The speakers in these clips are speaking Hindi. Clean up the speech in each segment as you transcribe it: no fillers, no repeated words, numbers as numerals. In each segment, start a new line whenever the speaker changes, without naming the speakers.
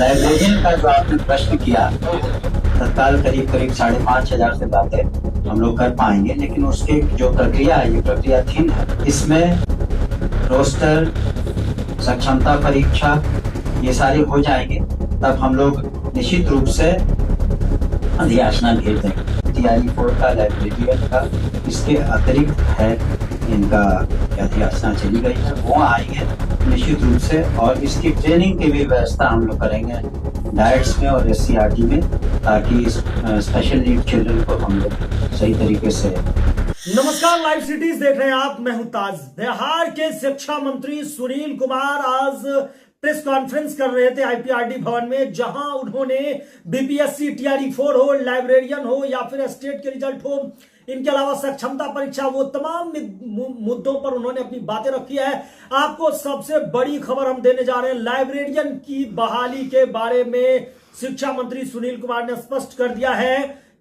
लाइब्रेरियन का जो आपने प्रश्न किया, तत्काल करीब करीब 5,500 से बातें हम लोग कर पाएंगे, लेकिन उसकी जो प्रक्रिया है, ये प्रक्रिया थीन है। इसमें रोस्टर, सक्षमता परीक्षा, ये सारे हो जाएंगे, तब हम लोग निश्चित रूप से अधियाचना भेज देंगे। TRE4 का, लाइब्रेरियन का, इसके अतिरिक्त है इनका अधियाचना चली गई है, वो आएंगे निश्चित रूप से, और इसकी ट्रेनिंग की भी व्यवस्था हम लोग करेंगे डाइट्स में और SCRT में, ताकि स्पेशल नीड चिल्ड्रन को हम लोग सही तरीके से।
नमस्कार, लाइव सिटीज देख रहे हैं आप। मैं हूं ताज। बिहार के शिक्षा मंत्री सुनील कुमार आज प्रेस कॉन्फ्रेंस कर रहे थे IPRD भवन में, जहां उन्होंने BPSC TRE4 हो, लाइब्रेरियन हो या फिर स्टेट के रिजल्ट हो, इनके अलावा सक्षमता परीक्षा, वो तमाम मुद्दों पर उन्होंने अपनी बातें रखी है। आपको सबसे बड़ी खबर हम देने जा रहे हैं। लाइब्रेरियन की बहाली के बारे में शिक्षा मंत्री सुनील कुमार ने स्पष्ट कर दिया है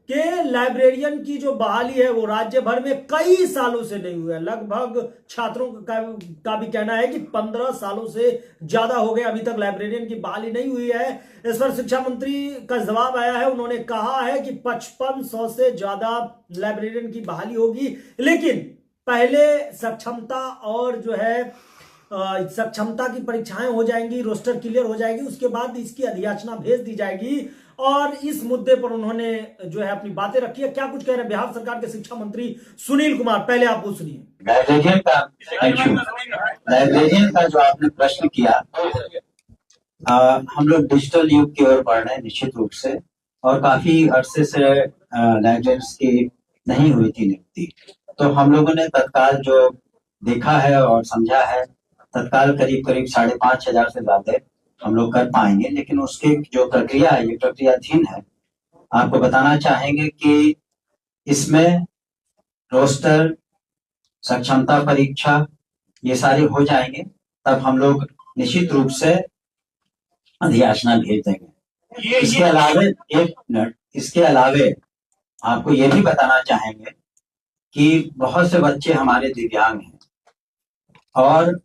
कि लाइब्रेरियन की जो बहाली है वो राज्य भर में कई सालों से नहीं हुआ है। लगभग छात्रों का भी कहना है कि 15 सालों से ज्यादा हो गए, अभी तक लाइब्रेरियन की बहाली नहीं हुई है। इस पर शिक्षा मंत्री का जवाब आया है। उन्होंने कहा है कि 5500 से ज्यादा लाइब्रेरियन की बहाली होगी, लेकिन पहले सक्षमता और जो है सक्षमता की परीक्षाएं हो जाएंगी, रोस्टर क्लियर हो जाएगी, उसके बाद इसकी अधियाचना भेज दी जाएगी। और इस मुद्दे पर उन्होंने जो है अपनी बातें रखी है। क्या कुछ कह रहे हैं बिहार सरकार के शिक्षा मंत्री सुनील कुमार, पहले आप वो सुनिए।
लाइब्रेरियन का जो आपने प्रश्न किया, हम लोग डिजिटल युग की ओर बढ़ रहे हैं निश्चित रूप से, और काफी अरसे से लाइब्रेरियंस की नहीं हुई थी नियुक्ति, तो हम लोगों ने तत्काल जो देखा है और समझा है, तत्काल करीब करीब 5,500 से ज्यादा हम लोग कर पाएंगे, लेकिन उसकी जो प्रक्रिया है, ये प्रक्रिया थीन है। आपको बताना चाहेंगे कि इसमें रोस्टर, सक्षमता परीक्षा, ये सारे हो जाएंगे, तब हम लोग निश्चित रूप से अधियाचना भेज देंगे। इसके अलावे एक मिनट, इसके अलावे आपको ये भी बताना चाहेंगे कि बहुत से बच्चे हमारे दिव्यांग हैं, और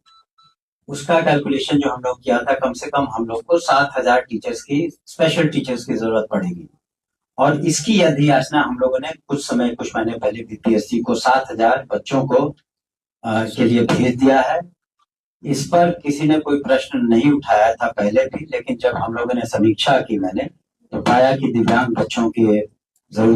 उसका कैलकुलेशन जो हम लोग किया था, कम से कम हम लोग को 7,000 टीचर्स की, स्पेशल टीचर्स की जरूरत पड़ेगी। और इसकी अधियाचना हम लोगों ने कुछ महीने पहले BPSC को 7,000 बच्चों को के लिए भेज दिया है। इस पर किसी ने कोई प्रश्न नहीं उठाया था पहले भी, लेकिन जब हम लोगों ने समीक्षा की, मैंने तो पाया कि दिव्यांग बच्चों की जरूरत